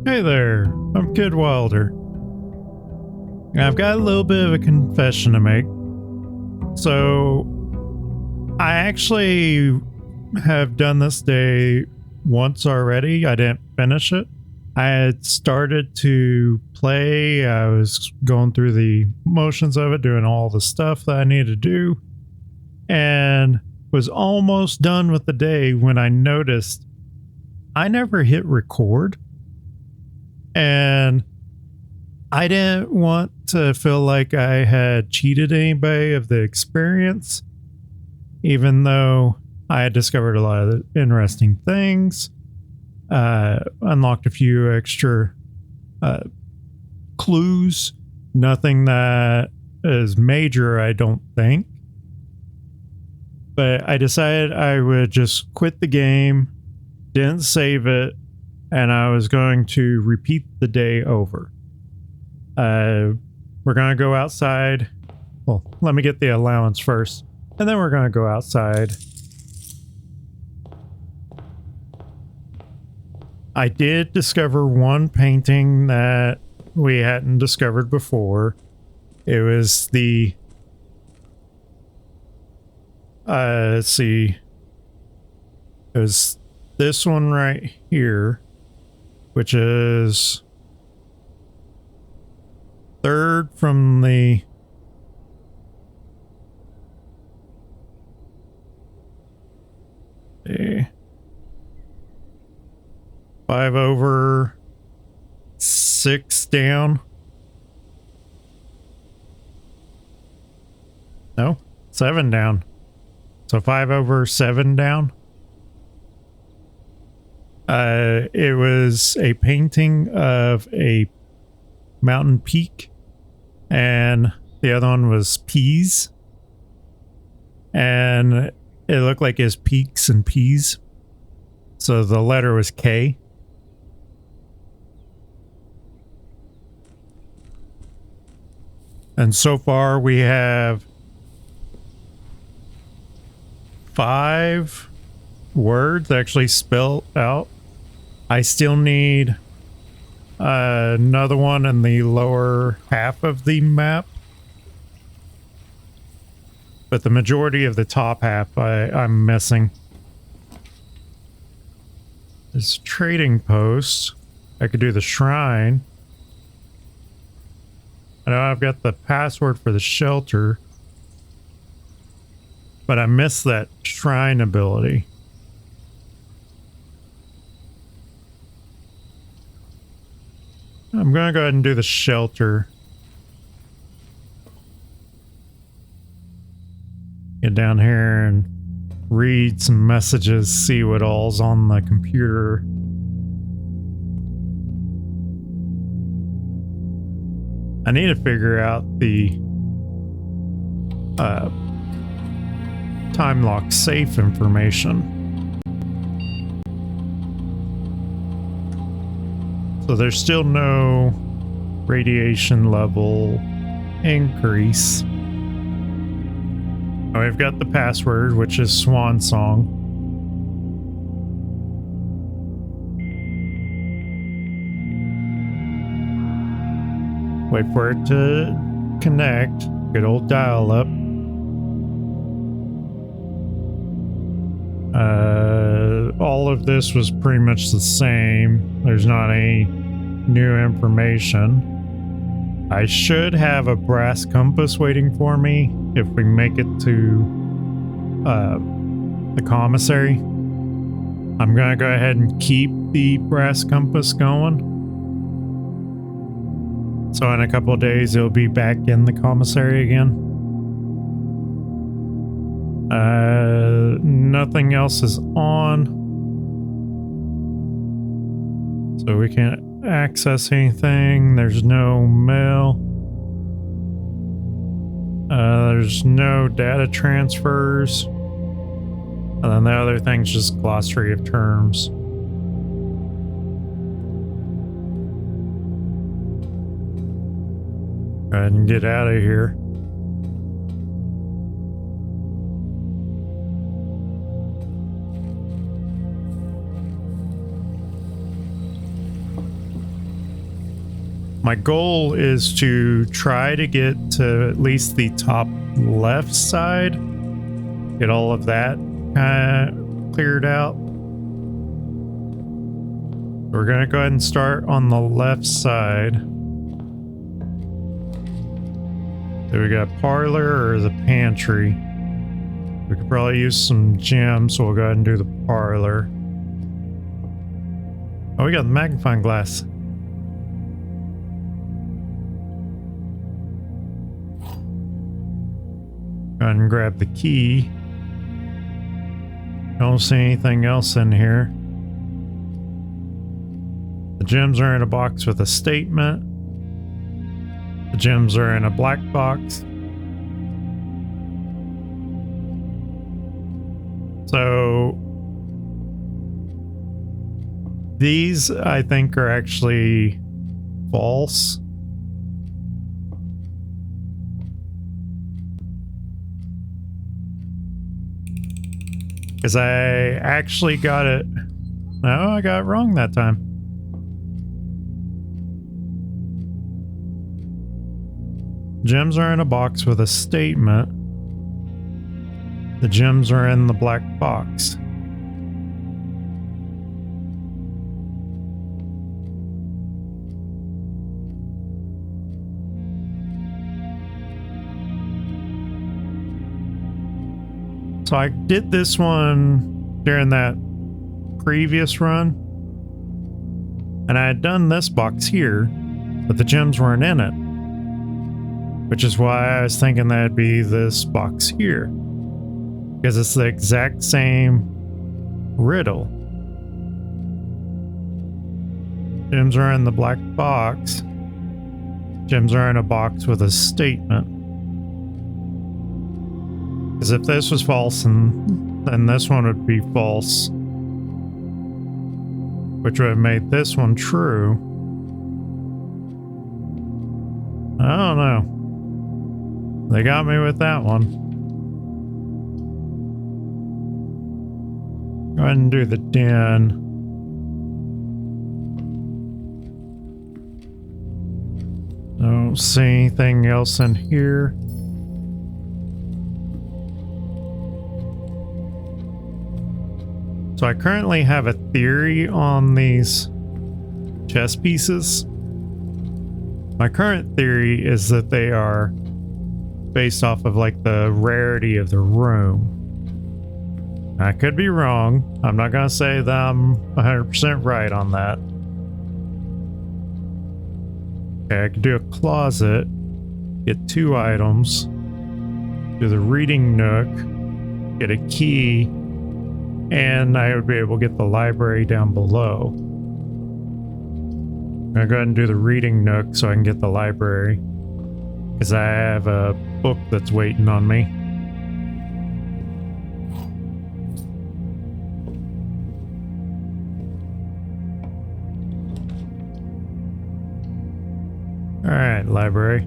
Hey there, I'm Kid Wilder. I've got a little bit of a confession to make. So, I actually have done this day once already. I didn't finish it. I had started to play. I was going through the motions of it, doing all the stuff that I needed to do, and was almost done with the day when I noticed I never hit record. And I didn't want to feel like I had cheated anybody of the experience, even though I had discovered a lot of interesting things, unlocked a few extra clues, nothing that is major, I don't think. But I decided I would just quit the game, didn't save it, and I was going to repeat the day over. We're going to go outside. Well, let me get the allowance first, and then we're going to go outside. I did discover one painting that we hadn't discovered before. It was the... let's see. It was this one right here, which is third from the five over six down. No, seven down. So 5 over 7 down. It was a painting of a mountain peak, and the other one was peas, and it looked like his peaks and peas. So the letter was K. And so far we have 5 words actually spelled out. I still need another one in the lower half of the map, but the majority of the top half I'm missing. This trading post. I could do the shrine. I know I've got the password for the shelter, but I missed that shrine ability. I'm gonna go ahead and do the shelter. Get down here and read some messages, see what all's on the computer. I need to figure out the time lock safe information. So there's still no radiation level increase. Oh, we've got the password, which is Swan Song. Wait for it to connect. Good old dial-up. All of this was pretty much the same. There's not any new information. I should have a brass compass waiting for me if we make it to the commissary. I'm gonna go ahead and keep the brass compass going. So in a couple of days, it'll be back in the commissary again. Nothing else is on. So we can't access anything. There's no mail. There's no data transfers. And then the other thing's just glossary of terms. Go ahead and get out of here. My goal is to try to get to at least the top left side, get all of that kind of cleared out. We're going to go ahead and start on the left side. So we got parlor or the pantry. We could probably use some gems, so we'll go ahead and do the parlor. Oh, we got the magnifying glass. Go ahead and grab the key. Don't see anything else in here. The gems are in a box with a statement. The gems are in a black box. So these, I think, are actually false. Because I actually got it. No, I got it wrong that time. Gems are in a box with a statement. The gems are in the black box. So I did this one during that previous run, and I had done this box here, but the gems weren't in it, which is why I was thinking that'd be this box here, because it's the exact same riddle. Gems are in the black box. Gems are in a box with a statement. Because if this was false, then this one would be false, which would have made this one true. I don't know. They got me with that one. Go ahead and do the den. Don't see anything else in here. So I currently have a theory on these chess pieces. My current theory is that they are based off of like the rarity of the room. I could be wrong. I'm not going to say that I'm 100% right on that. Okay, I could do a closet, get 2 items, do the reading nook, get a key, and I would be able to get the library down below. I'm going to go ahead and do the reading nook so I can get the library, because I have a book that's waiting on me. Alright, library.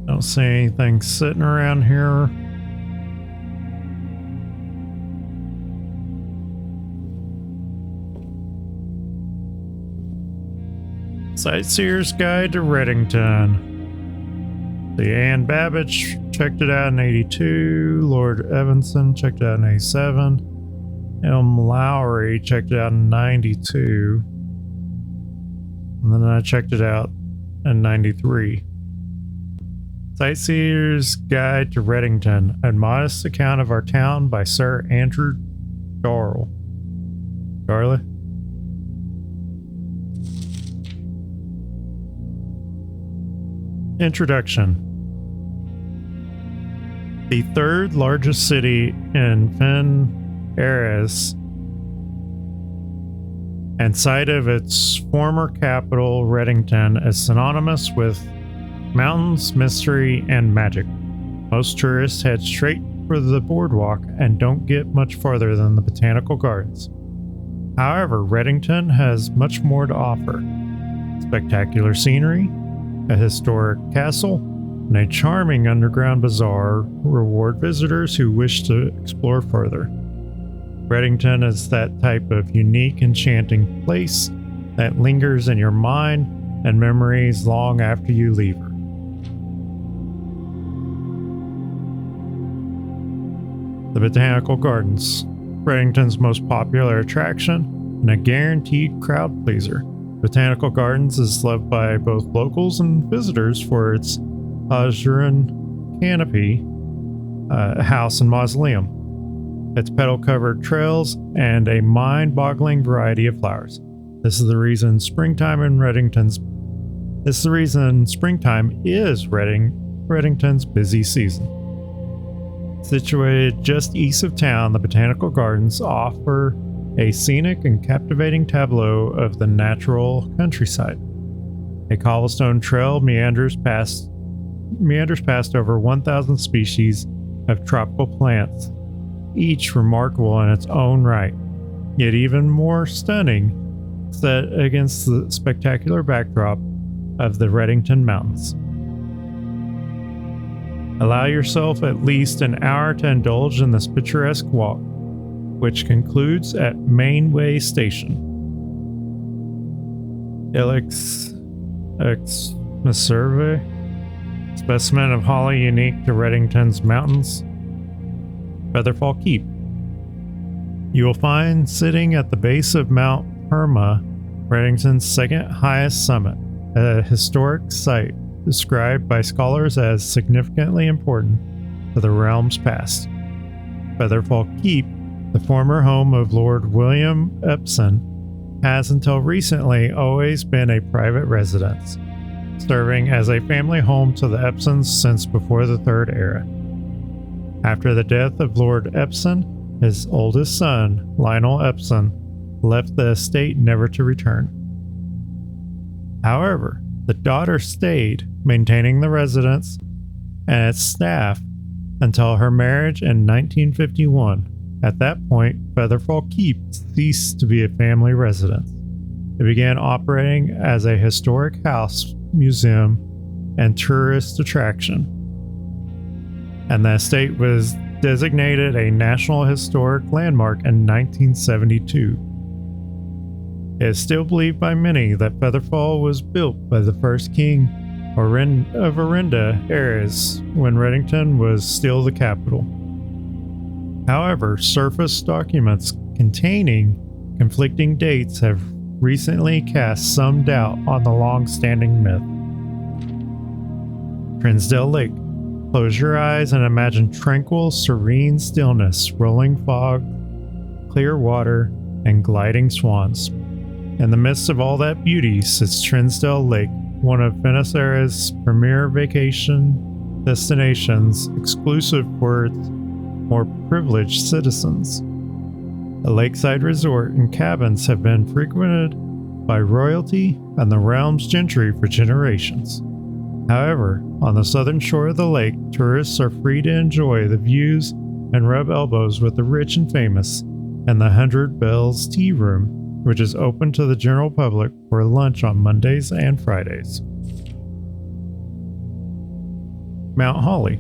Don't see anything sitting around here. Sightseer's Guide to Reddington. The Ann Babbage checked it out in 82. Lord Evanson checked it out in 87. M. Lowry checked it out in 92. And then I checked it out in 93. Sightseer's Guide to Reddington. A modest account of our town by Sir Andrew Darley. Introduction. The third largest city in Fen Eris and site of its former capital, Reddington, is synonymous with mountains, mystery, and magic. Most tourists head straight for the boardwalk and don't get much farther than the botanical gardens. However, Reddington has much more to offer. Spectacular scenery, a historic castle, and a charming underground bazaar reward visitors who wish to explore further. Reddington is that type of unique, enchanting place that lingers in your mind and memories long after you leave her. The Botanical Gardens, Reddington's most popular attraction and a guaranteed crowd pleaser. Botanical Gardens is loved by both locals and visitors for its Azuran canopy, house and mausoleum, its petal-covered trails, and a mind-boggling variety of flowers. This is the reason springtime is Reddington's busy season. Situated just east of town, the Botanical Gardens offer a scenic and captivating tableau of the natural countryside. A cobblestone trail meanders past over 1,000 species of tropical plants, each remarkable in its own right, yet even more stunning set against the spectacular backdrop of the Reddington Mountains. Allow yourself at least an hour to indulge in this picturesque walk, which concludes at Mainway Station. Ilex Meserve, specimen of holly unique to Reddington's mountains, Featherfall Keep. You will find sitting at the base of Mount Perma, Reddington's second highest summit, a historic site described by scholars as significantly important to the realm's past. Featherfall Keep, the former home of Lord William Epsom, has until recently always been a private residence, serving as a family home to the Epsons since before the Third Era. After the death of Lord Epsom, his oldest son, Lionel Epsom, left the estate never to return. However, the daughter stayed, maintaining the residence and its staff until her marriage in 1951. At that point, Featherfall Keep ceased to be a family residence. It began operating as a historic house, museum, and tourist attraction, and the estate was designated a National Historic Landmark in 1972. It is still believed by many that Featherfall was built by the first king of Orinda Ares when Reddington was still the capital. However, surface documents containing conflicting dates have recently cast some doubt on the long-standing myth. Trinsdale Lake. Close your eyes and imagine tranquil, serene stillness, rolling fog, clear water, and gliding swans. In the midst of all that beauty sits Trinsdale Lake, one of Finisterra's premier vacation destinations, exclusive for its more privileged citizens. The lakeside resort and cabins have been frequented by royalty and the realm's gentry for generations. However, on the southern shore of the lake, tourists are free to enjoy the views and rub elbows with the rich and famous, and the 100 Bells Tea Room, which is open to the general public for lunch on Mondays and Fridays. Mount Holly.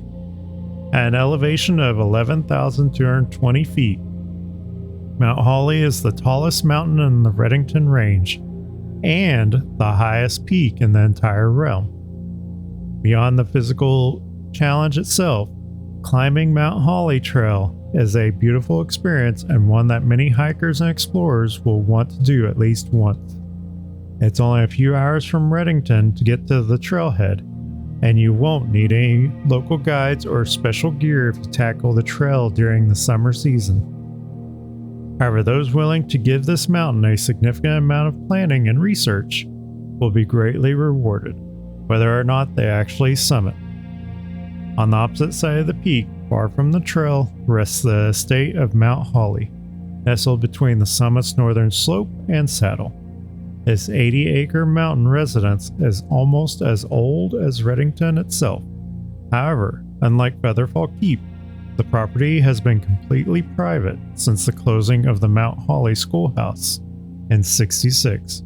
At an elevation of 11,220 feet, Mount Holly is the tallest mountain in the Reddington Range and the highest peak in the entire realm. Beyond the physical challenge itself, climbing Mount Holly Trail is a beautiful experience and one that many hikers and explorers will want to do at least once. It's only a few hours from Reddington to get to the trailhead, and you won't need any local guides or special gear if you tackle the trail during the summer season. However, those willing to give this mountain a significant amount of planning and research will be greatly rewarded, whether or not they actually summit. On the opposite side of the peak, far from the trail, rests the estate of Mount Holly, nestled between the summit's northern slope and saddle. This 80-acre mountain residence is almost as old as Reddington itself. However, unlike Featherfall Keep, the property has been completely private since the closing of the Mount Holly Schoolhouse in '66.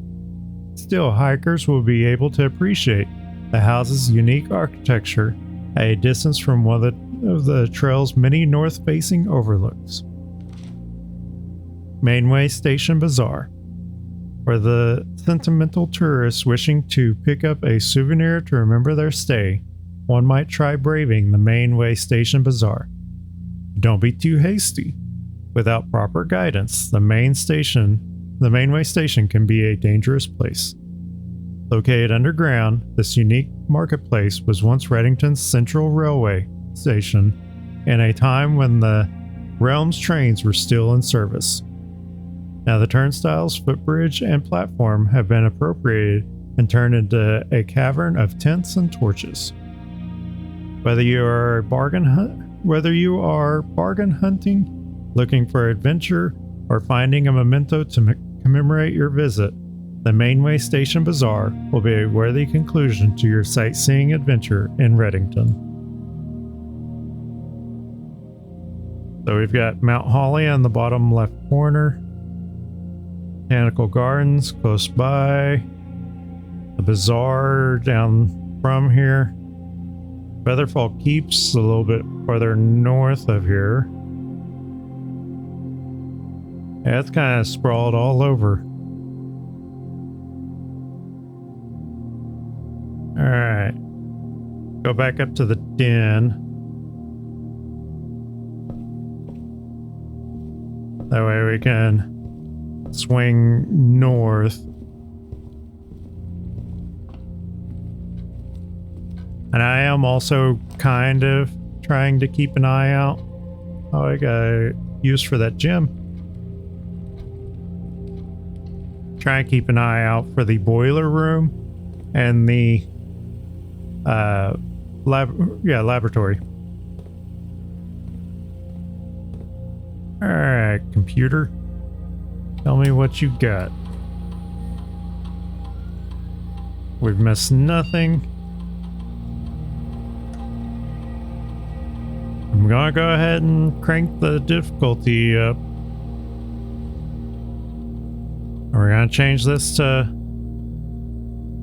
Still, hikers will be able to appreciate the house's unique architecture at a distance from one of the trail's many north-facing overlooks. Mainway Station Bazaar. For the sentimental tourists wishing to pick up a souvenir to remember their stay, one might try braving the Mainway Station Bazaar. Don't be too hasty. Without proper guidance, the Mainway Station can be a dangerous place. Located underground, this unique marketplace was once Reddington's central railway station in a time when the Realm's trains were still in service. Now the turnstiles, footbridge, and platform have been appropriated and turned into a cavern of tents and torches. Whether you are bargain hunting, looking for adventure, or finding a memento to commemorate your visit, the Mainway Station Bazaar will be a worthy conclusion to your sightseeing adventure in Reddington. So we've got Mount Holly on the bottom left corner, Botanical Gardens close by, the Bazaar down from here, Featherfall Keep's a little bit farther north of here. Yeah, it's kind of sprawled all over. Alright. Go back up to the den. That way we can swing north. And I am also kind of trying to keep an eye out. Oh, I got use for that gem. Try and keep an eye out for the boiler room and the laboratory. Alright, computer. Tell me what you got. We've missed nothing. I'm gonna go ahead and crank the difficulty up. We're gonna change this to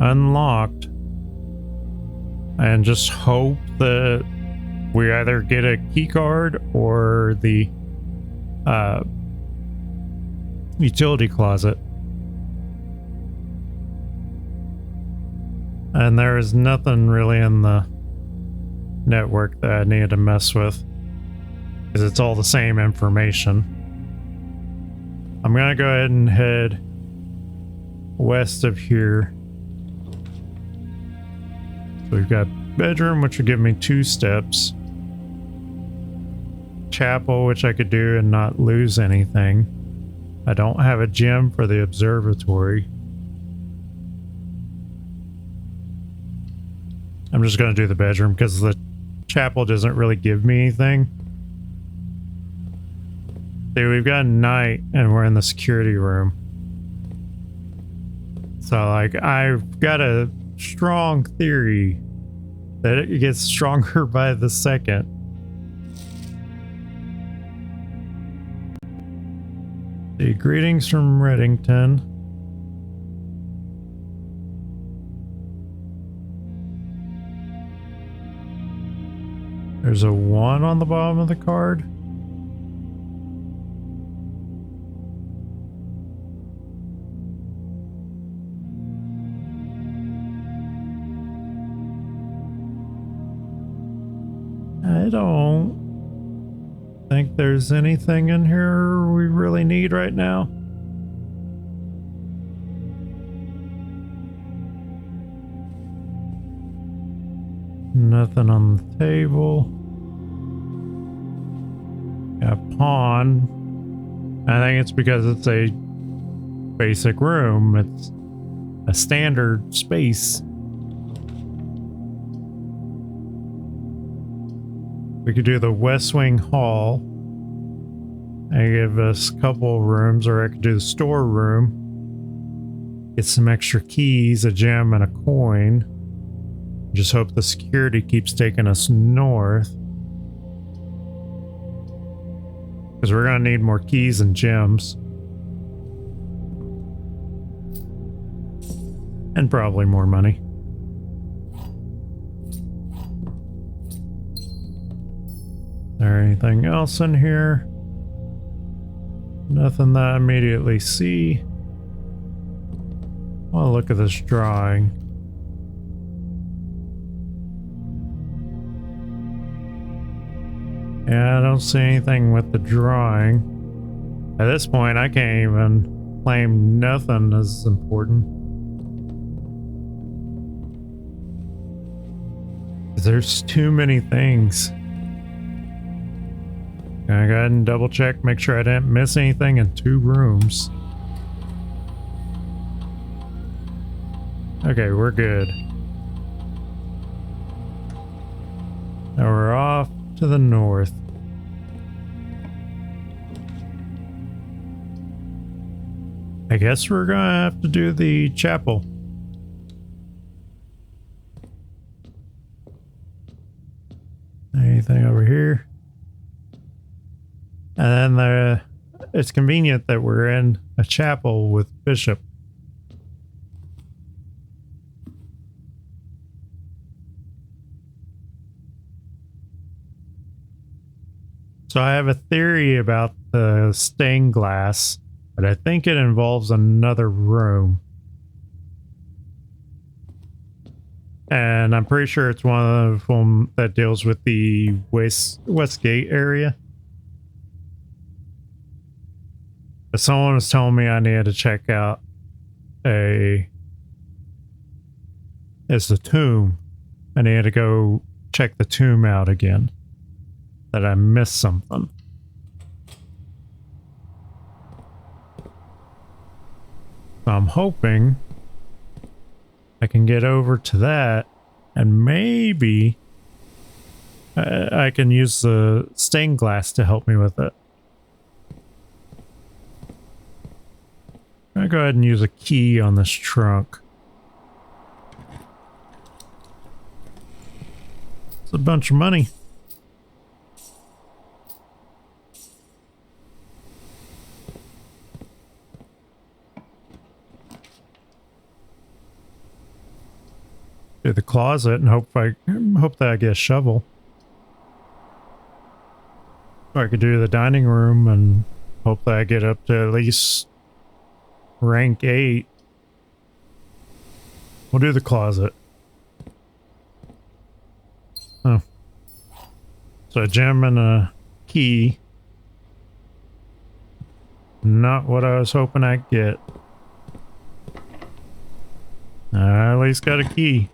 unlocked and just hope that we either get a key card or the utility closet. And there is nothing really in the network that I need to mess with because it's all the same information. I'm gonna go ahead and head west of here. So we've got bedroom, which will give me 2 steps. Chapel, which I could do and not lose anything. I don't have a gem for the observatory. I'm just going to do the bedroom because the chapel doesn't really give me anything. See, we've got night and we're in the security room. So, like, I've got a strong theory that it gets stronger by the second. See, greetings from Reddington. There's a 1 on the bottom of the card. I don't think there's anything in here we really need right now. Nothing on the table. Got a pawn. I think it's because it's a basic room. It's a standard space. We could do the West Wing Hall and give us a couple of rooms, or I could do the storeroom. Get some extra keys, a gem, and a coin. Just hope the security keeps taking us north. Because we're going to need more keys and gems. And probably more money. Is there anything else in here? Nothing that I immediately see. Well, look at this drawing. Yeah, I don't see anything with the drawing. At this point, I can't even claim nothing as important. There's too many things. I go ahead and double check, make sure I didn't miss anything in 2 rooms. Okay, we're good. Now we're off to the north. I guess we're gonna have to do the chapel. Anything over here? And then it's convenient that we're in a chapel with Bishop. So I have a theory about the stained glass, but I think it involves another room. And I'm pretty sure it's one of them that deals with the Westgate area. But someone was telling me I needed to check out it's the tomb. I needed to go check the tomb out again. That I missed something. So I'm hoping I can get over to that and maybe I can use the stained glass to help me with it. I'll go ahead and use a key on this trunk. It's a bunch of money. To the closet and hope that I get a shovel. Or I could do the dining room and hope that I get up to at least rank 8. We'll do the closet. Oh. So a gem and a key. Not what I was hoping I'd get. I at least got a key.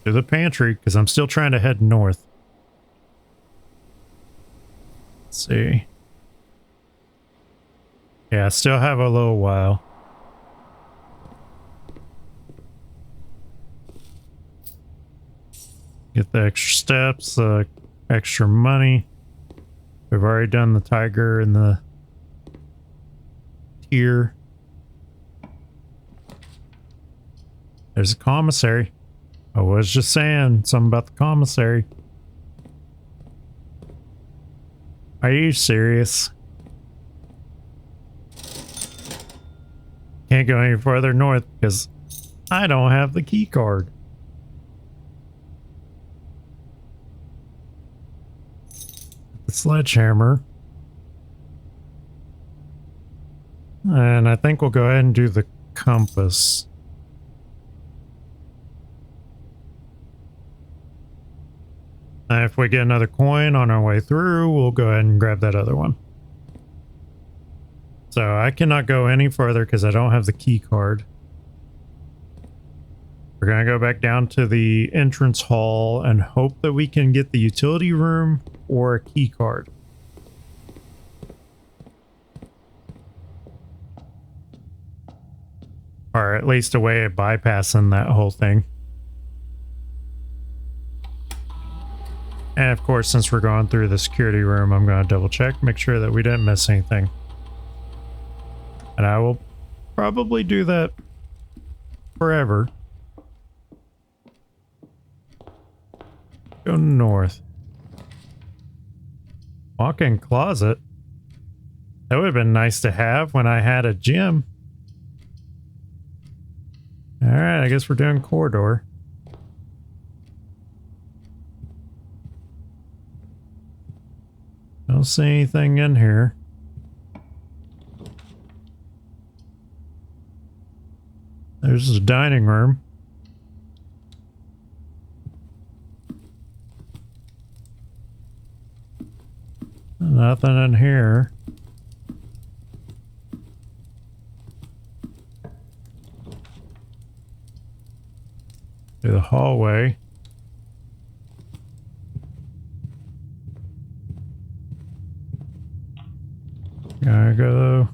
To the pantry, because I'm still trying to head north. Let's see. Yeah, I still have a little while. Get the extra steps, the extra money. We've already done the tiger and the tier. There's a commissary. I was just saying something about the commissary. Are you serious? Can't go any further north because I don't have the key card. The sledgehammer. And I think we'll go ahead and do the compass. If we get another coin on our way through, we'll go ahead and grab that other one. So I cannot go any further because I don't have the key card. We're going to go back down to the entrance hall and hope that we can get the utility room or a key card. Or at least a way of bypassing that whole thing. And of course, since we're going through the security room, I'm going to double check, make sure that we didn't miss anything. And I will probably do that forever. Go north. Walk-in closet. That would have been nice to have when I had a gym. Alright, I guess we're doing corridor. Don't see anything in here. There's the dining room. Nothing in here. To the hallway. Gotta go.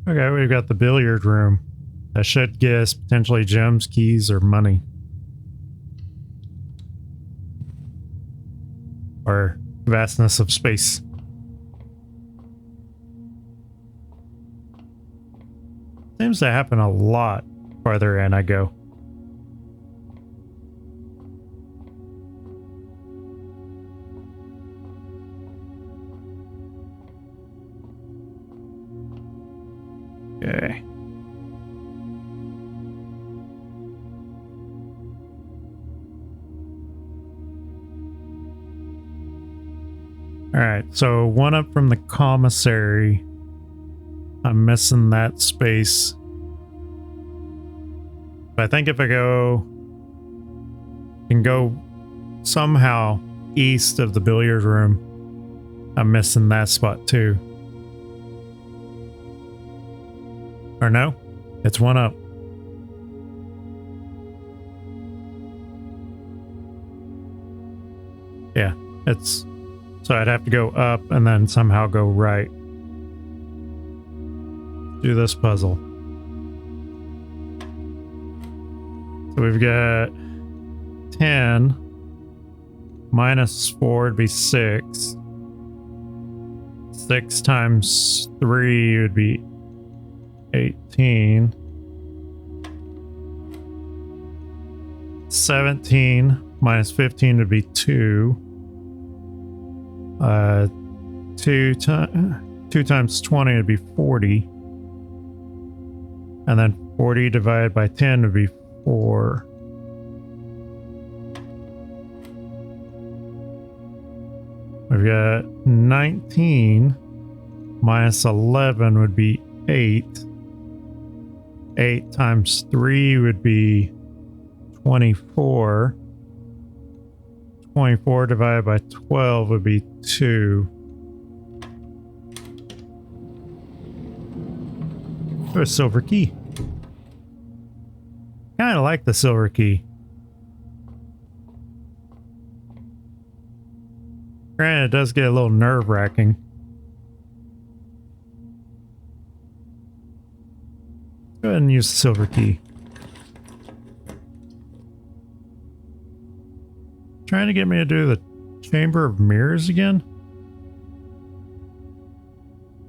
Okay, we've got the billiard room. That should get us potentially gems, keys, or money. Or vastness of space. Seems to happen a lot farther in I go. Okay. Alright, so one up from the commissary. I'm missing that space. But I think if I can go somehow east of the billiard room, I'm missing that spot too. Or no, it's one up. Yeah, it's... So I'd have to go up and then somehow go right. Do this puzzle. So we've got 10 minus 4 would be 6. 6 times 3 would be 18. 17 minus 15 would be 2. 2 times 20 would be 40. And then 40 divided by 10 would be 4. We've got 19 minus 11 would be 8. 8 times 3 would be 24. 24 divided by 12 would be 2. Oh, a silver key. Kind of like the silver key. Granted, it does get a little nerve-wracking. Go ahead and use the silver key. Trying to get me to do the Chamber of Mirrors again?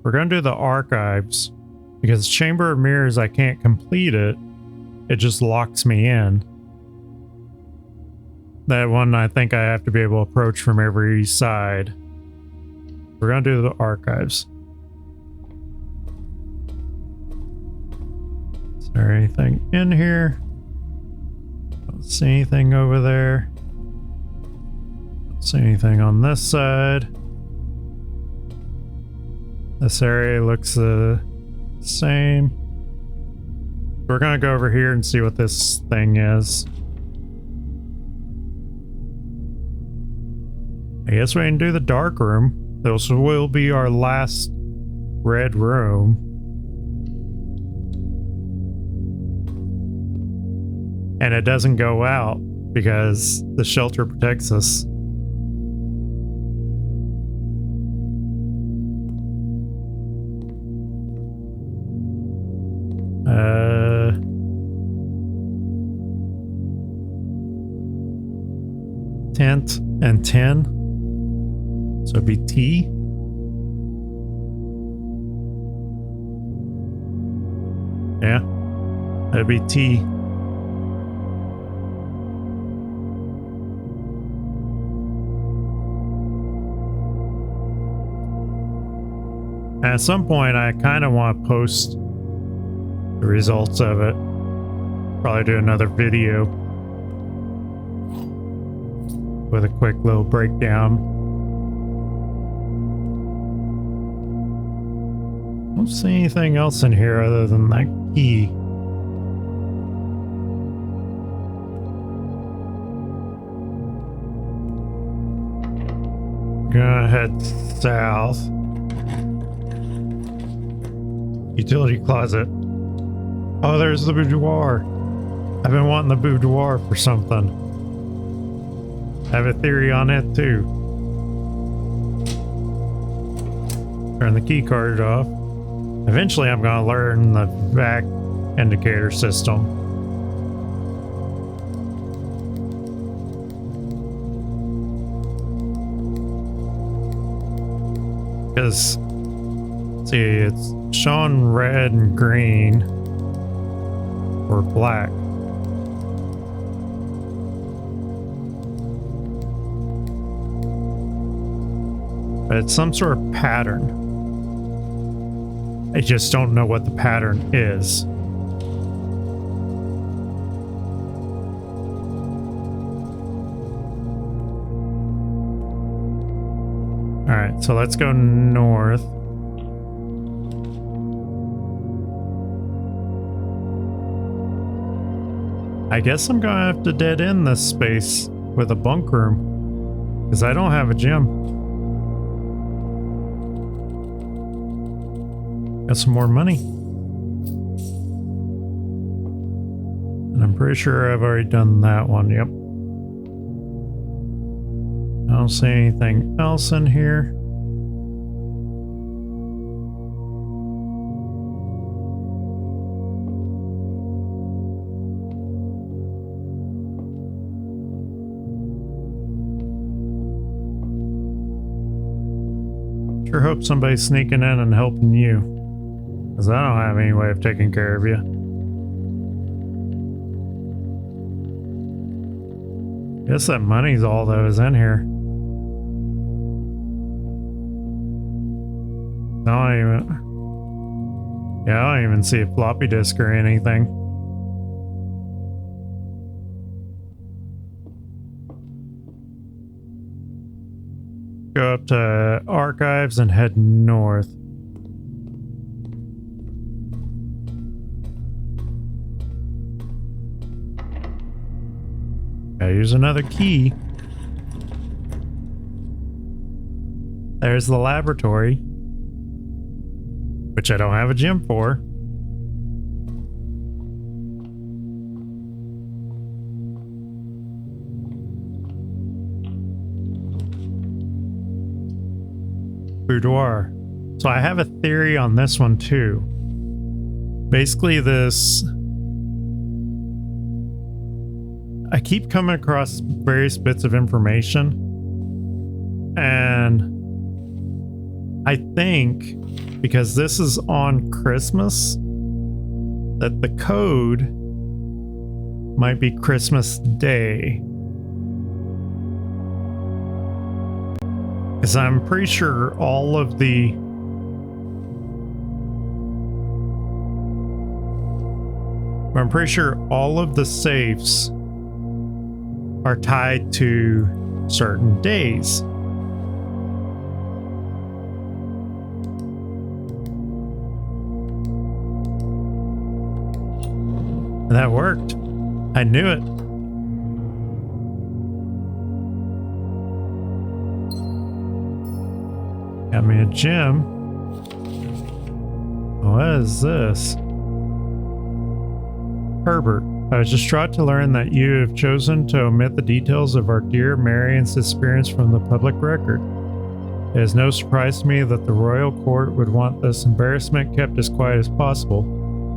We're going to do the archives. Because Chamber of Mirrors, I can't complete it. It just locks me in. That one I think I have to be able to approach from every side. We're going to do the archives. Is there anything in here? Don't see anything over there. Don't see anything on this side. This area looks same. We're gonna go over here and see what this thing is. I guess we can do the dark room. This will be our last red room. And it doesn't go out because the shelter protects us. Tent and 10. So it'd be T. Yeah, that'd be T. At some point, I kind of want to post the results of it. Probably do another video with a quick little breakdown. Don't see anything else in here other than that key. Gonna head south. Utility closet. Oh, there's the boudoir. I've been wanting the boudoir for something. I have a theory on it too. Turn the key card off. Eventually I'm gonna learn the vac indicator system. Because, see, it's showing red and green or black. But it's some sort of pattern. I just don't know what the pattern is. Alright, so let's go north. I guess I'm gonna have to dead end this space with a bunk room, because I don't have a gym. Got some more money. And I'm pretty sure I've already done that one, yep. I don't see anything else in here. Sure hope somebody's sneaking in and helping you, because I don't have any way of taking care of you. Guess that money's all that was in here. I don't even see a floppy disk or anything. Go up to archives and head north. Okay, here's another key. There's the laboratory, which I don't have a gym for. Boudoir. So I have a theory on this one too. Basically this... I keep coming across various bits of information, and I think because this is on Christmas that the code might be Christmas Day. Because I'm pretty sure all of the safes are tied to certain days. And that worked. I knew it. Got me a gem. What is this? Herbert, I was distraught to learn that you have chosen to omit the details of our dear Marion's disappearance from the public record. It is no surprise to me that the royal court would want this embarrassment kept as quiet as possible,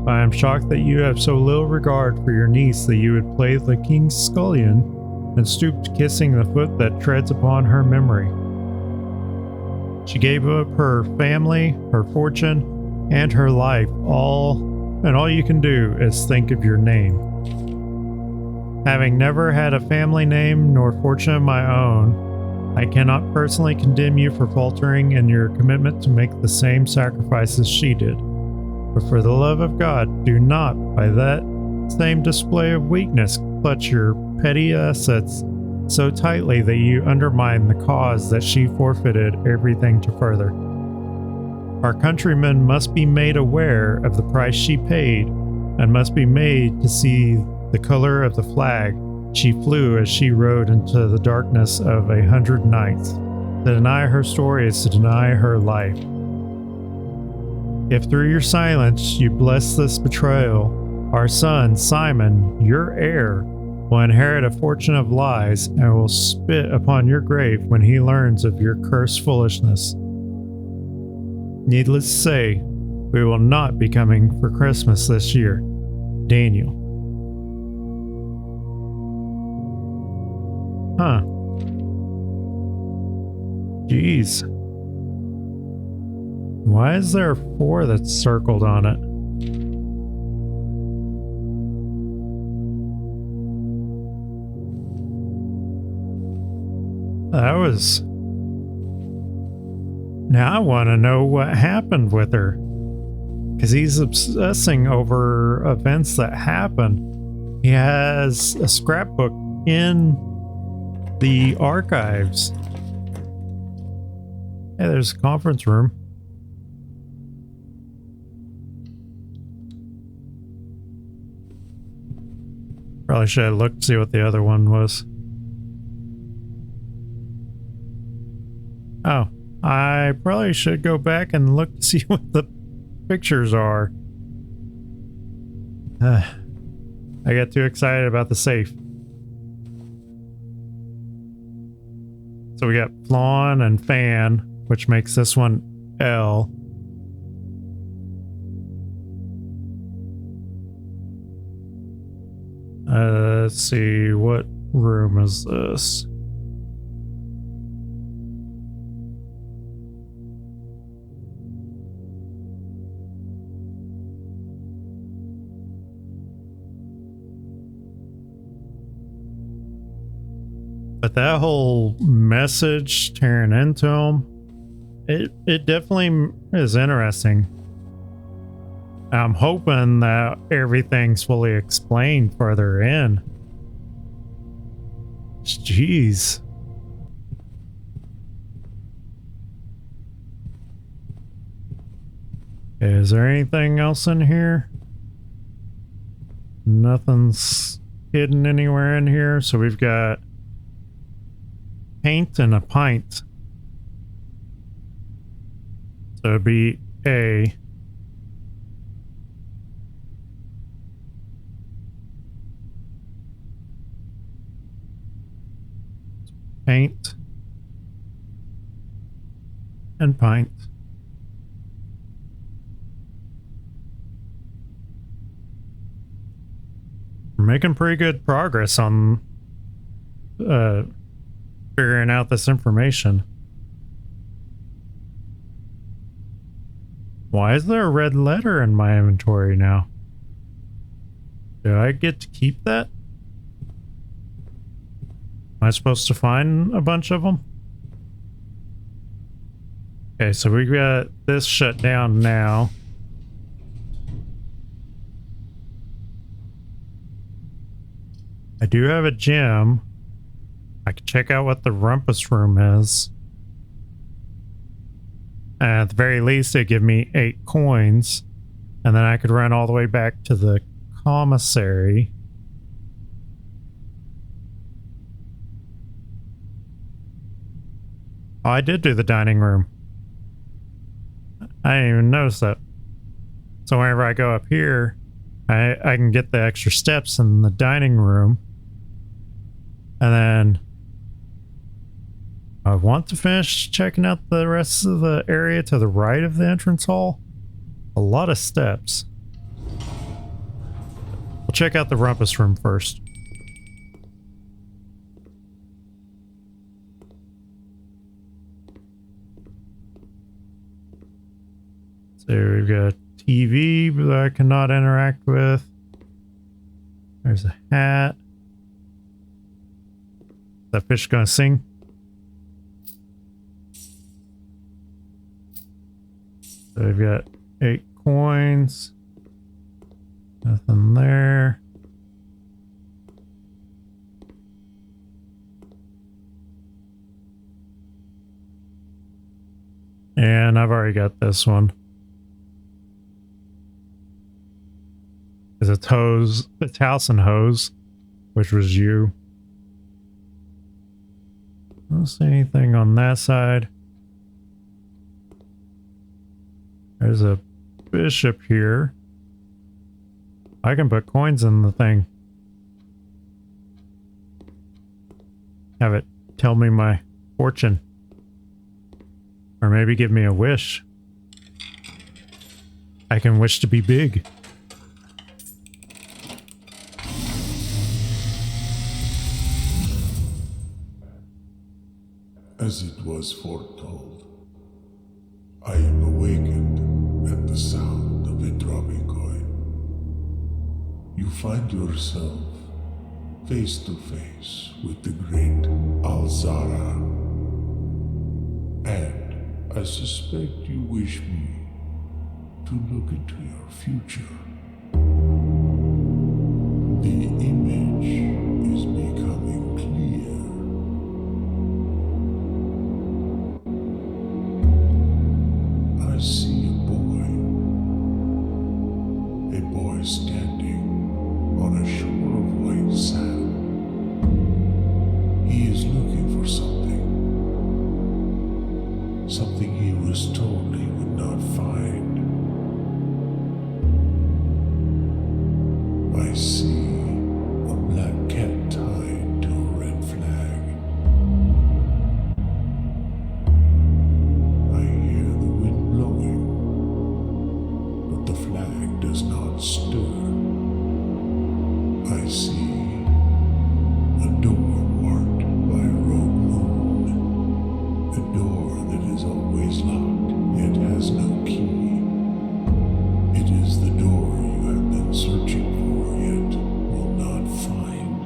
but I am shocked that you have so little regard for your niece that you would play the king's scullion and stoop to kissing the foot that treads upon her memory. She gave up her family, her fortune, and her life, and all you can do is think of your name. Having never had a family name nor fortune of my own, I cannot personally condemn you for faltering in your commitment to make the same sacrifices she did. But for the love of God, do not, by that same display of weakness, clutch your petty assets so tightly that you undermine the cause that she forfeited everything to further. Our countrymen must be made aware of the price she paid, and must be made to see the color of the flag she flew as she rode into the darkness of 100 nights. To deny her story is to deny her life. If through your silence you bless this betrayal, our son, Simon, your heir, will inherit a fortune of lies and will spit upon your grave when he learns of your cursed foolishness. Needless to say, we will not be coming for Christmas this year. Daniel. Huh. Jeez. Why is there a 4 that's circled on it? That was... Now I want to know what happened with her. Because he's obsessing over events that happened. He has a scrapbook in the archives. Hey, there's a conference room. Probably should have looked to see what the other one was. Oh, I probably should go back and look to see what the pictures are. I got too excited about the safe. So we got Flawn and Fan, which makes this one L. Let's see, what room is this? But that whole message tearing into him, it definitely is interesting. I'm hoping that everything's fully explained further in. Jeez. Is there anything else in here? Nothing's hidden anywhere in here. So we've got paint and a pint. So it'd be A. Paint and pint. We're making pretty good progress on figuring out this information. Why is there a red letter in my inventory now? Do I get to keep that? Am I supposed to find a bunch of them? Okay, so we got this shut down now. I do have a gym. I can check out what the rumpus room is. And at the very least, it give me 8 coins. And then I could run all the way back to the commissary. Oh, I did do the dining room. I didn't even notice that. So whenever I go up here, I can get the extra steps in the dining room. And then I want to finish checking out the rest of the area to the right of the entrance hall. A lot of steps. We'll check out the rumpus room first. So we've got a TV that I cannot interact with. There's a hat. Is that fish gonna sing? So we've got 8 coins. Nothing there. And I've already got this one. It's hose, it's house and hose, which was you. I don't see anything on that side. There's a bishop here. I can put coins in the thing. Have it tell me my fortune. Or maybe give me a wish. I can wish to be big. As it was foretold, I am awakened at the sound of a dropping coin. You find yourself face to face with the great Alzara, and I suspect you wish me to look into your future. The image is becoming clear. I see a boy standing on a shore of white sand. He is looking for something he was told he would not find. I see a black cat tied to a red flag. I hear the wind blowing, but the flag does not stir. I see a door marked by a rogue moon, a door that is always locked yet has no key. It is the door you have been searching for yet will not find.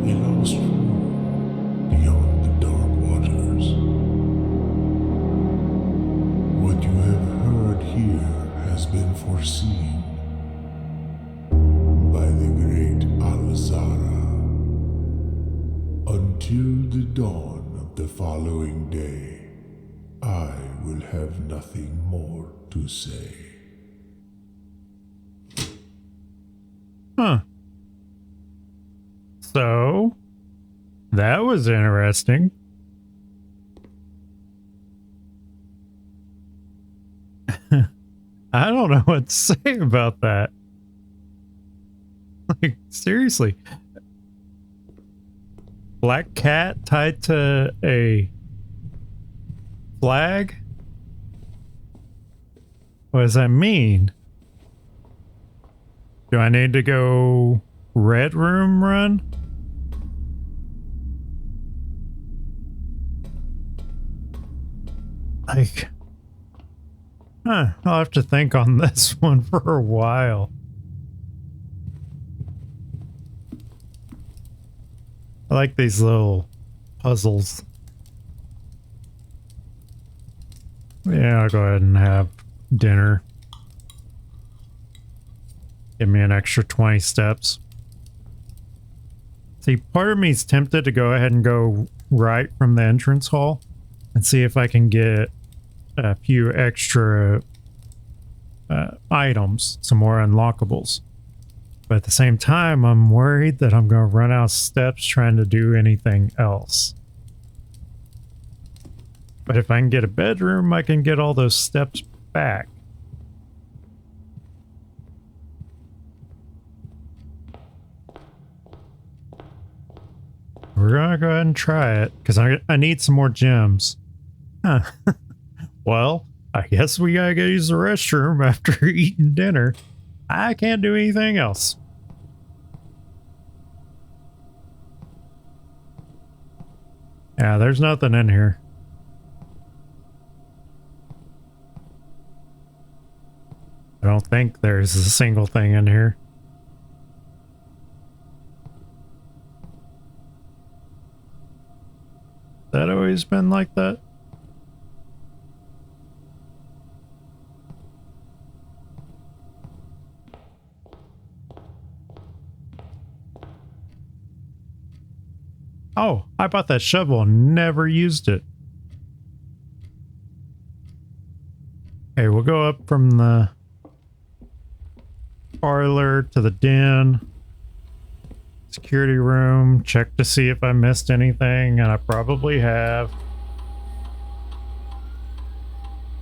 A lost room beyond the dark waters. What you have heard here has been foreseen by the great Alzara. Until the dawn of the following day, I will have nothing more to say. Huh. So, that was interesting. I don't know what to say about that. Like, seriously. Black cat tied to a flag? What does that mean? Do I need to go red room run? Like, I'll have to think on this one for a while. I like these little puzzles. Yeah, I'll go ahead and have dinner. Give me an extra 20 steps. See, part of me is tempted to go ahead and go right from the entrance hall and see if I can get a few extra items, some more unlockables. But at the same time, I'm worried that I'm going to run out of steps trying to do anything else. But if I can get a bedroom, I can get all those steps back. We're going to go ahead and try it, because I need some more gems. Huh. Well, I guess we gotta go use the restroom after eating dinner. I can't do anything else. Yeah, there's nothing in here. I don't think there's a single thing in here. That always been like that? Oh, I bought that shovel and never used it. Okay, we'll go up from the parlor to the den. security room, check to see if I missed anything, and I probably have.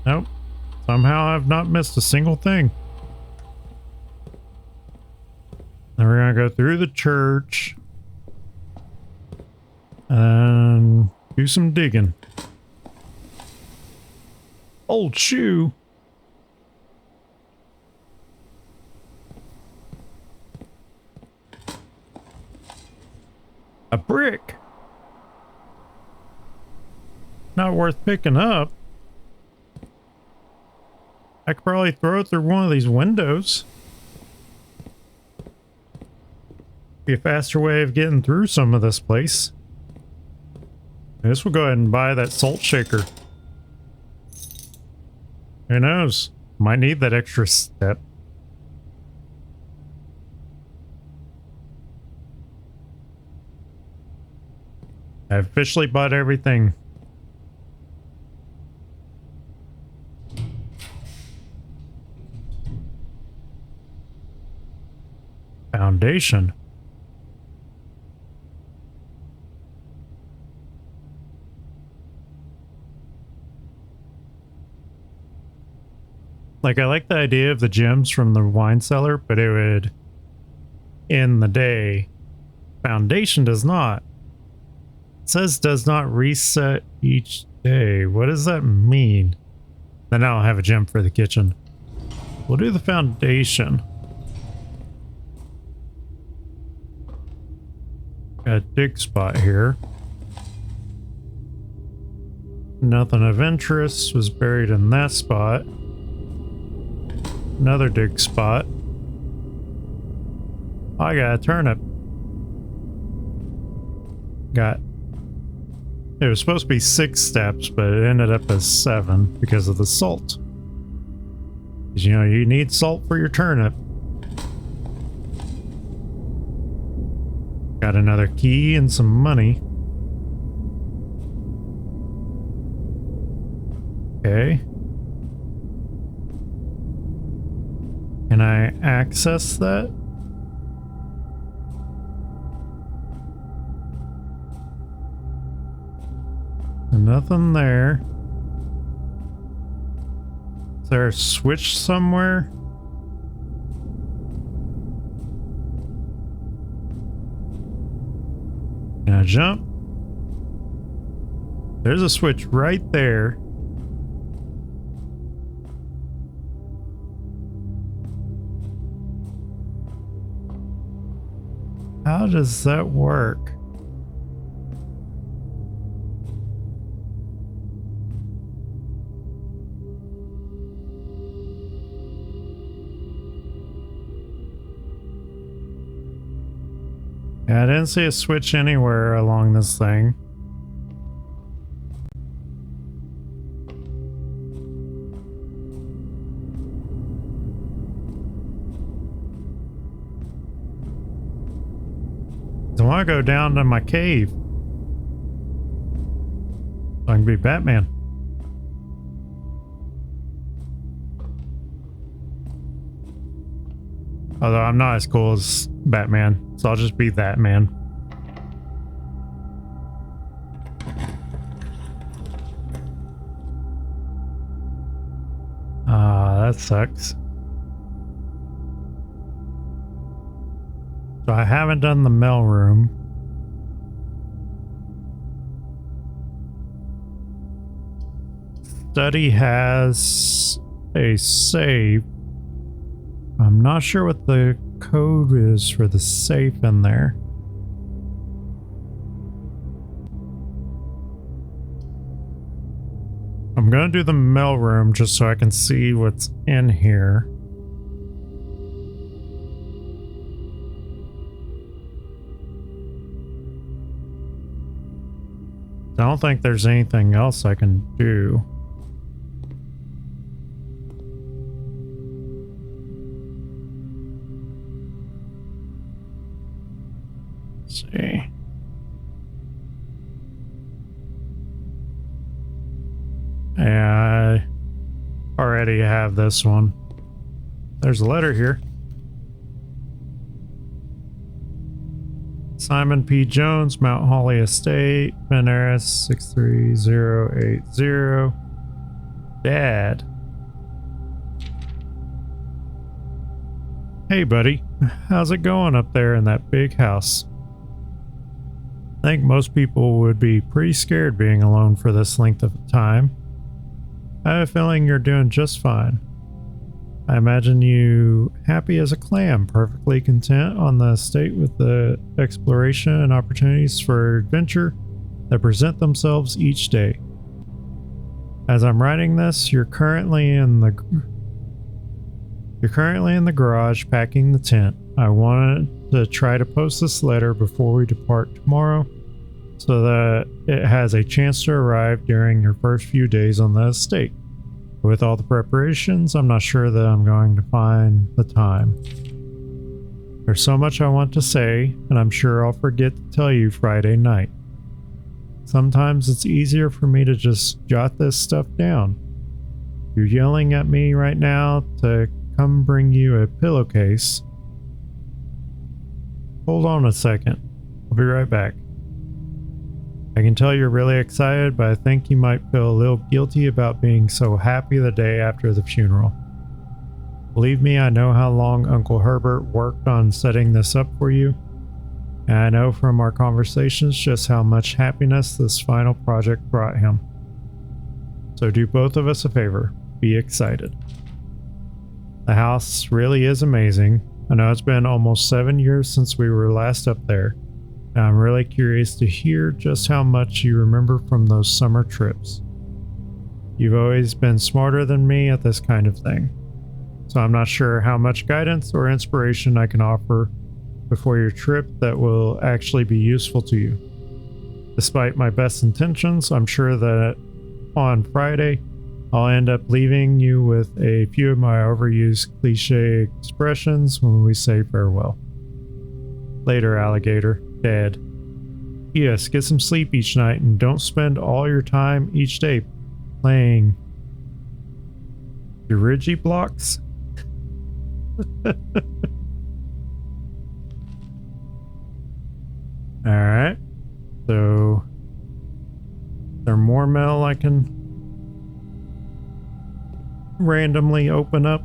Nope. Somehow I've not missed a single thing. Then we're gonna go through the church and do some digging. Old shoe. A brick. Not worth picking up. I could probably throw it through one of these windows. Be a faster way of getting through some of this place. I guess we'll go ahead and buy that salt shaker. Who knows? Might need that extra step. I officially bought everything. Foundation. Like, I like the idea of the gems from the wine cellar, but it would end the day. Foundation does not. It says does not reset each day. What does that mean? Then I don't have a gem for the kitchen. We'll do the foundation. Got a dig spot here. Nothing of interest was buried in that spot. Another dig spot. I got a turnip. It was supposed to be 6 steps, but it ended up as 7 because of the salt. Because, you know, you need salt for your turnip. Got another key and some money. Okay. Can I access that? Nothing there. Is there a switch somewhere? Can I jump? There's a switch right there. How does that work? Yeah, I didn't see a switch anywhere along this thing. I want to go down to my cave so I can be Batman. Although I'm not as cool as Batman, so I'll just be that man. That sucks. So I haven't done the mail room. Study has a safe. I'm not sure what the code is for the safe in there. I'm gonna do the mail room just so I can see what's in here. I don't think there's anything else I can do. Let's see. Yeah, I already have this one. There's a letter here. Simon P. Jones, Mount Holly Estate, Benares 63080. Dad. Hey, buddy. How's it going up there in that big house? I think most people would be pretty scared being alone for this length of time. I have a feeling you're doing just fine. I imagine you happy as a clam, perfectly content on the estate with the exploration and opportunities for adventure that present themselves each day. As I'm writing this, you're currently in the garage packing the tent. I wanted to try to post this letter before we depart tomorrow so that it has a chance to arrive during your first few days on the estate. With all the preparations, I'm not sure that I'm going to find the time. There's so much I want to say, and I'm sure I'll forget to tell you Friday night. Sometimes it's easier for me to just jot this stuff down. You're yelling at me right now to come bring you a pillowcase. Hold on a second. I'll be right back. I can tell you're really excited, but I think you might feel a little guilty about being so happy the day after the funeral. Believe me, I know how long Uncle Herbert worked on setting this up for you, and I know from our conversations just how much happiness this final project brought him. So do both of us a favor. Be excited. The house really is amazing. I know it's been almost 7 years since we were last up there. And I'm really curious to hear just how much you remember from those summer trips. You've always been smarter than me at this kind of thing, so I'm not sure how much guidance or inspiration I can offer before your trip that will actually be useful to you. Despite my best intentions, I'm sure that on Friday, I'll end up leaving you with a few of my overused cliche expressions when we say farewell. Later, alligator. Dad. Yes, get some sleep each night and don't spend all your time each day playing Dirigi blocks. Alright. So, is there more mail I can randomly open up?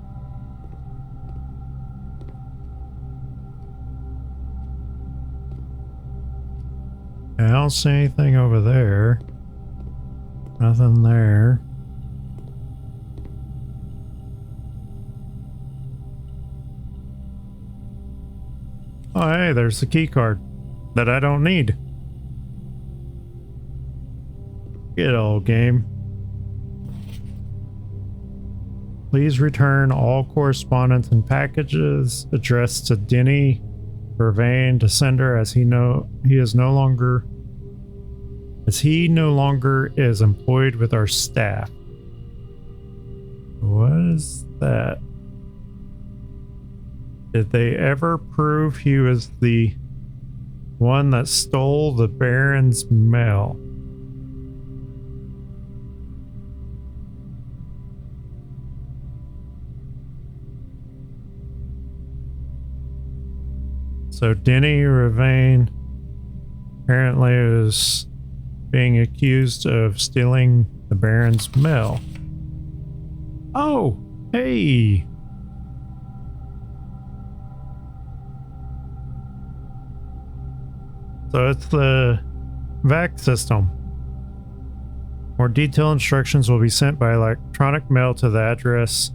I don't see anything over there. Nothing there. Oh, hey, there's the key card that I don't need. Good old game. Please return all correspondence and packages addressed to Denny Vervain to sender as he no longer is employed with our staff. What is that? Did they ever prove he was the one that stole the Baron's mail? So Denny Vervain apparently is being accused of stealing the Baron's mail. Oh, hey. So it's the VAC system. More detailed instructions will be sent by electronic mail to the address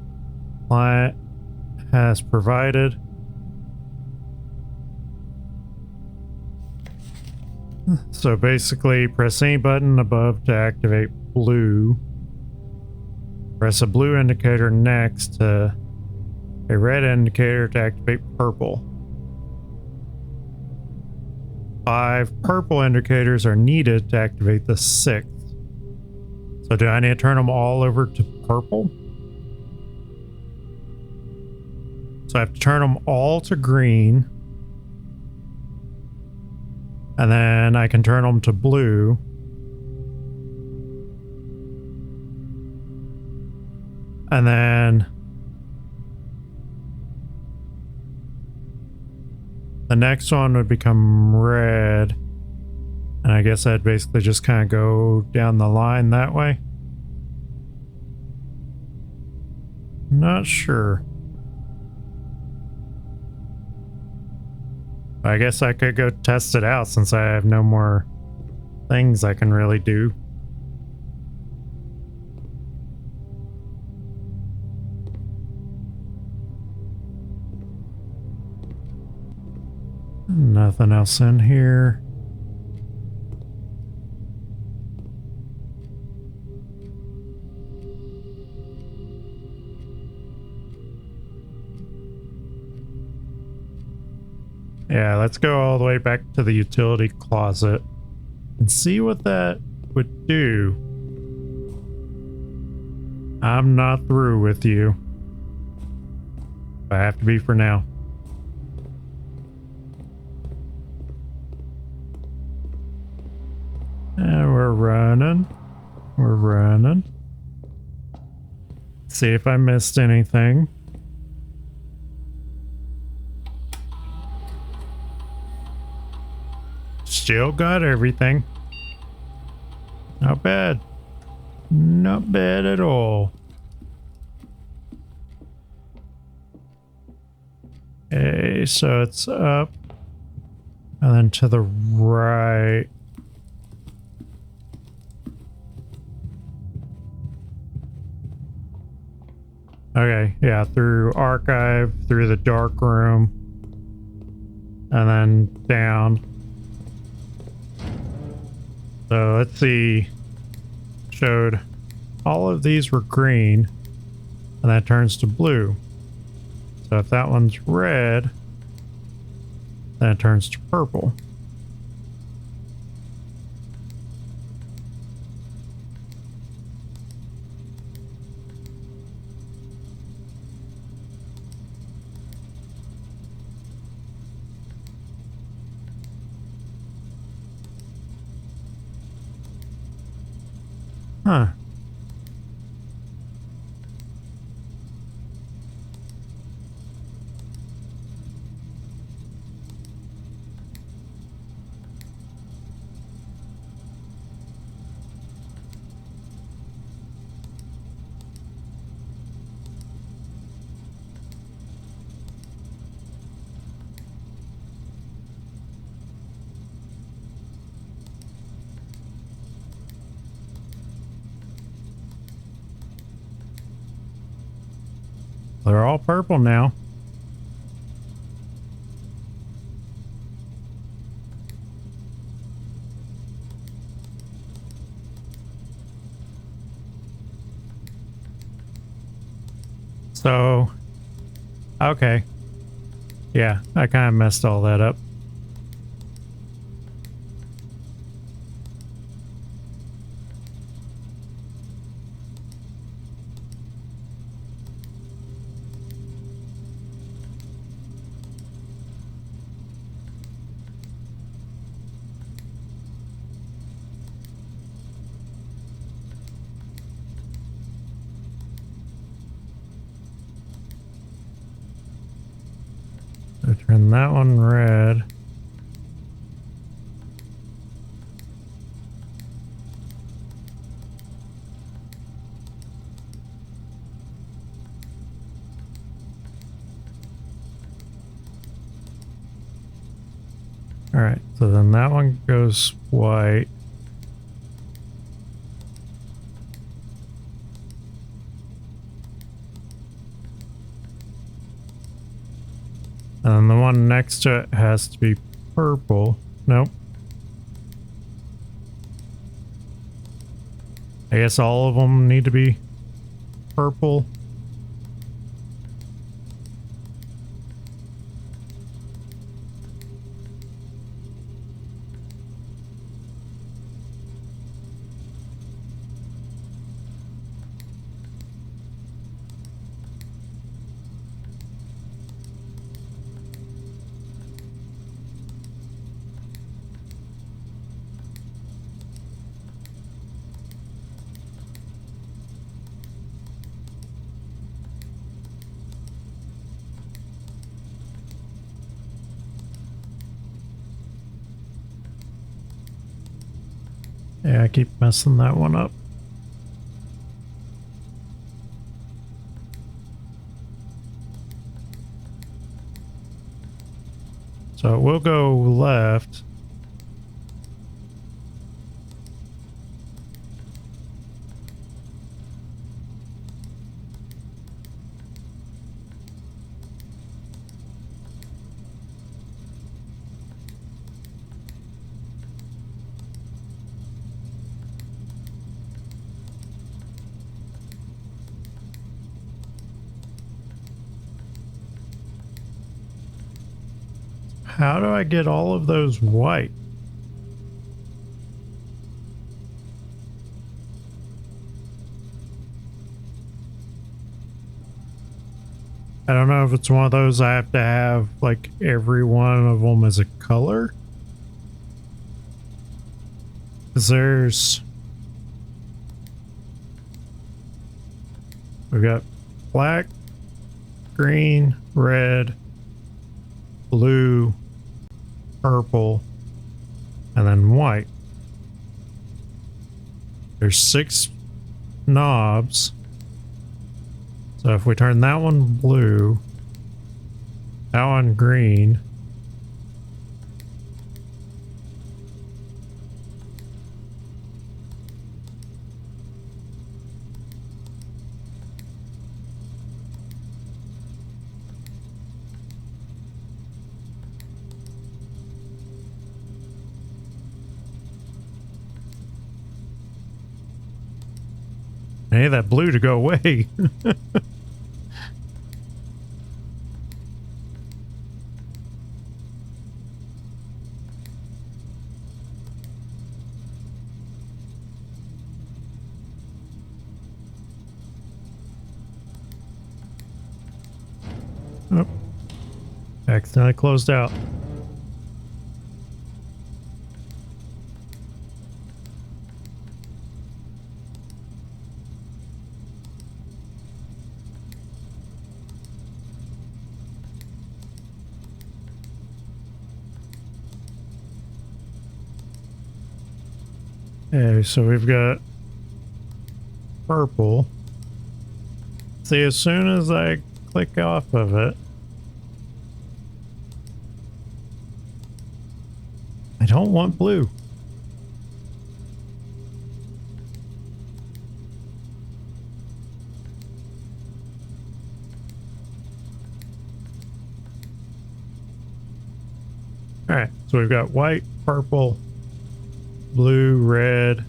client has provided. So basically, press any button above to activate blue. Press a blue indicator next to a red indicator to activate purple. 5 purple indicators are needed to activate the 6th. So do I need to turn them all over to purple? So I have to turn them all to green. And then I can turn them to blue. And then The next one would become red. And I guess I'd basically just kind of go down the line that way. Not sure. I guess I could go test it out since I have no more things I can really do. Nothing else in here. Yeah, let's go all the way back to the utility closet and see what that would do. I'm not through with you. I have to be for now. And we're running. We're running. See if I missed anything. Still got everything. Not bad. Not bad at all. Okay, so it's up. And then to the right. Okay, yeah, through archive, through the dark room, and then down. So let's see. Showed all of these were green, and that turns to blue. So if that one's red, then it turns to purple. Huh. They're all purple now. So, okay. Yeah, I kind of messed all that up. So turn that one red. All right, so then that one goes white. And then the one next to it has to be purple. Nope. I guess all of them need to be purple. Yeah, I keep messing that one up. So we'll go left. How do I get all of those white? I don't know if it's one of those I have to have like every one of them as a color. 'Cause we've got black, green, red, blue, purple, and then white. There's 6 knobs. So if we turn that one blue, that one green, I need that blue to go away. Oh, accidentally closed out. Okay, so we've got purple. See, as soon as I click off of it, I don't want blue. All right, so we've got white, purple, blue, red.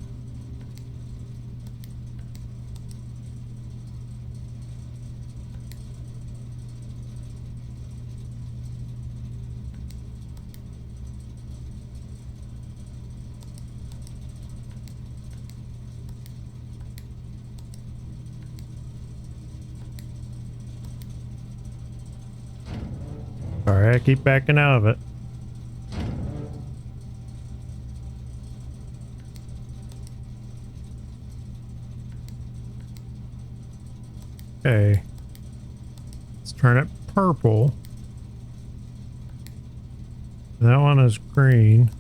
Sorry, I keep backing out of it. Okay. Let's turn it purple. That one is green.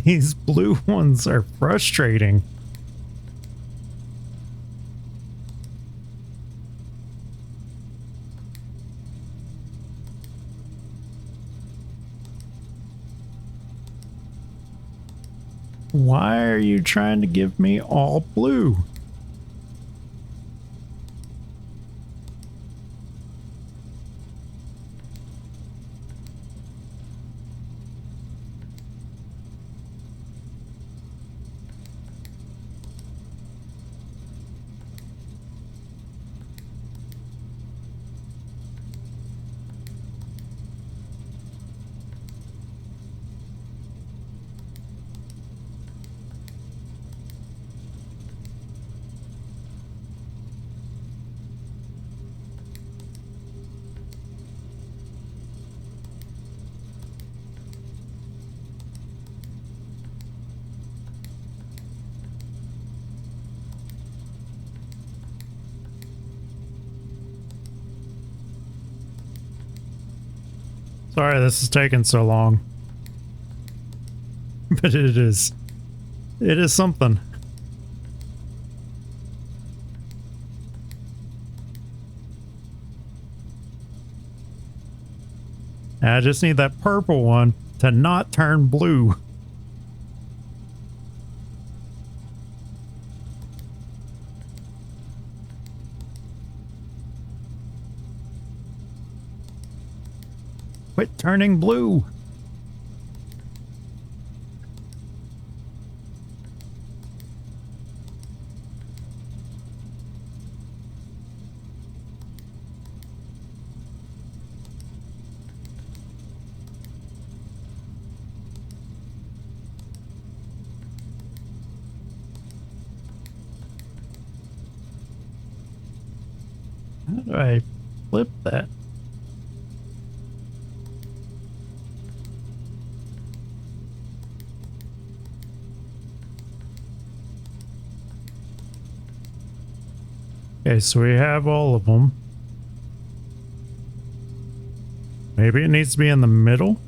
These blue ones are frustrating. Why are you trying to give me all blue? Sorry this is taking so long. But it is something. And I just need that purple one to not turn blue. Quit turning blue. How do I flip that? Okay, so we have all of them. Maybe it needs to be in the middle?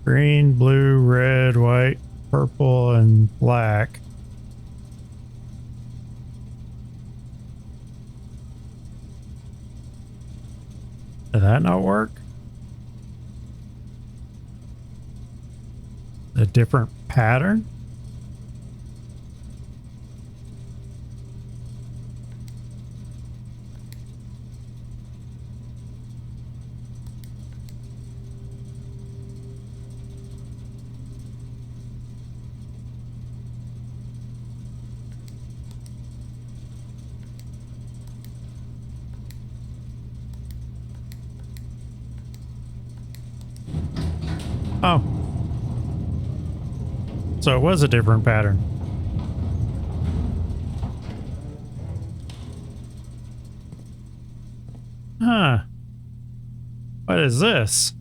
Green, blue, red, white, purple, and black. Did that not work? A different pattern? Oh. So it was a different pattern. Huh. What is this?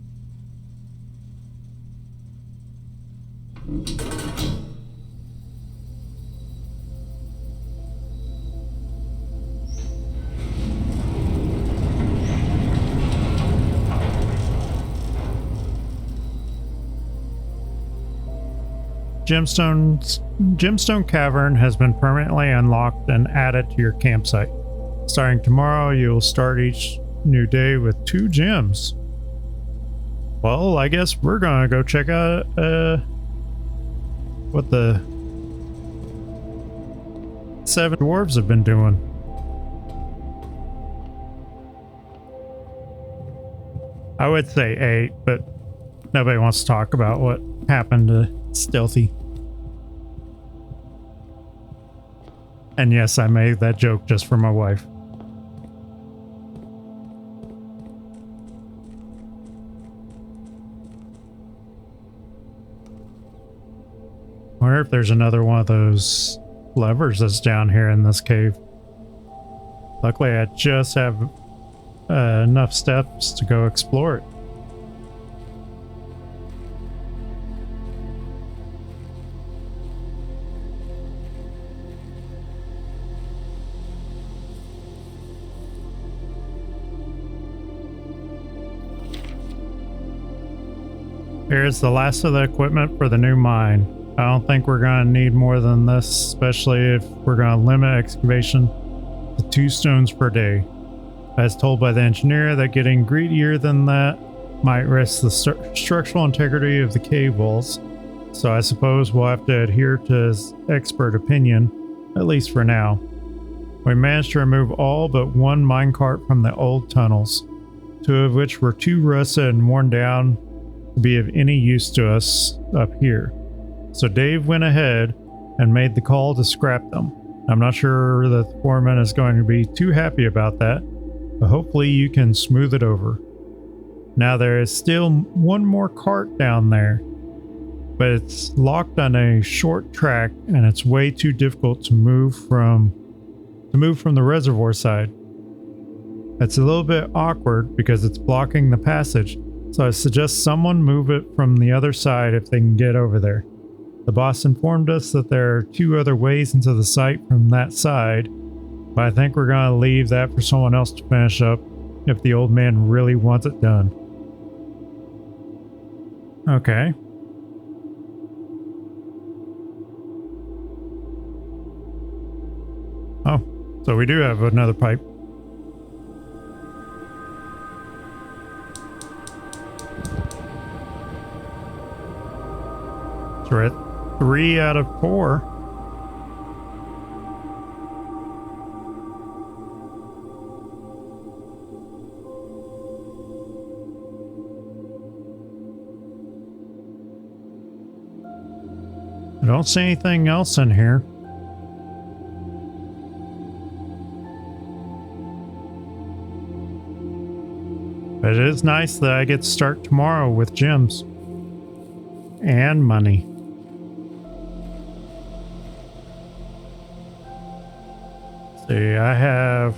Gemstone Cavern has been permanently unlocked and added to your campsite. Starting tomorrow, you'll start each new day with 2 gems. Well, I guess we're gonna go check out what the 7 dwarves have been doing. I would say 8, but nobody wants to talk about what happened to Stealthy. And yes, I made that joke just for my wife. Wonder if there's another one of those levers that's down here in this cave. Luckily, I just have enough steps to go explore it. Here's the last of the equipment for the new mine. I don't think we're going to need more than this, especially if we're going to limit excavation to 2 stones per day. As told by the engineer that getting greedier than that might risk the structural integrity of the cave walls, so I suppose we'll have to adhere to his expert opinion, at least for now. We managed to remove all but 1 minecart from the old tunnels, 2 of which were too rusted and worn down to be of any use to us up here. So Dave went ahead and made the call to scrap them. I'm not sure that the foreman is going to be too happy about that, but hopefully you can smooth it over. Now there is still 1 more cart down there. but it's locked on a short track and it's way too difficult to move from the reservoir side. It's a little bit awkward because it's blocking the passage, so I suggest someone move it from the other side if they can get over there. The boss informed us that there are 2 other ways into the site from that side, but I think we're going to leave that for someone else to finish up if the old man really wants it done. Okay. Oh, so we do have another pipe. So we're at 3 out of 4. I don't see anything else in here. But it is nice that I get to start tomorrow with gems and money. See, I have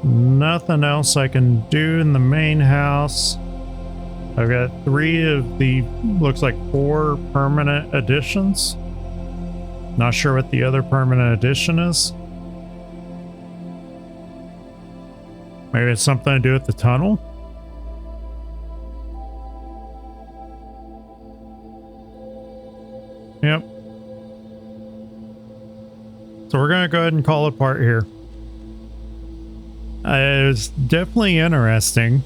nothing else I can do in the main house. I've got 3 of the, looks like 4 permanent additions. Not sure what the other permanent addition is. Maybe it's something to do with the tunnel. Yep. So we're going to go ahead and call it part here. It was definitely interesting.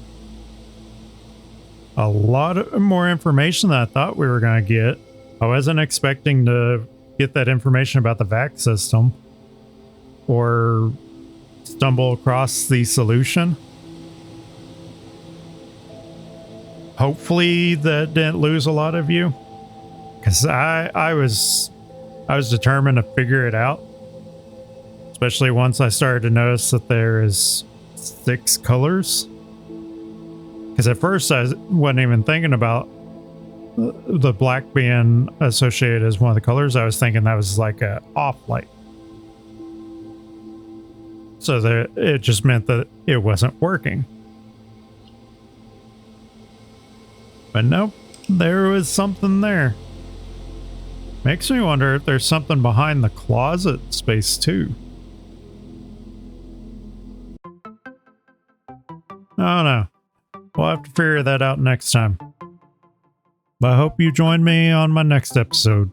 A lot more information than I thought we were going to get. I wasn't expecting to get that information about the vac system or stumble across the solution. Hopefully that didn't lose a lot of you, because I was determined to figure it out, especially once I started to notice that there is 6 colors. Because at first I wasn't even thinking about the black being associated as one of the colors. I was thinking that was like a off light. So that it just meant that it wasn't working. But nope, there was something there. Makes me wonder if there's something behind the closet space too. Oh no. We'll have to figure that out next time. But I hope you join me on my next episode.